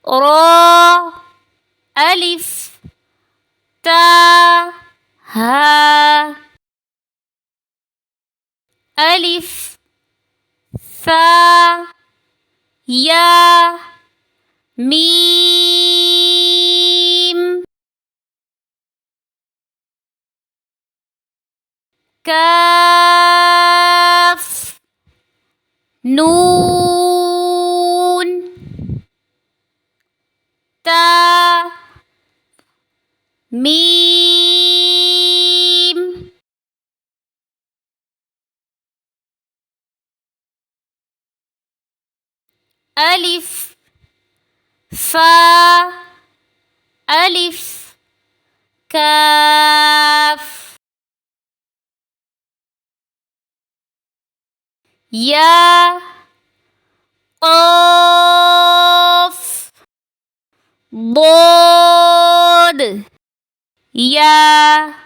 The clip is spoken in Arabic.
را ألف تا ها ألف ثا يا ميم كاف نون تا ميم ألف فا ألف كاف يا قاف ضاد يا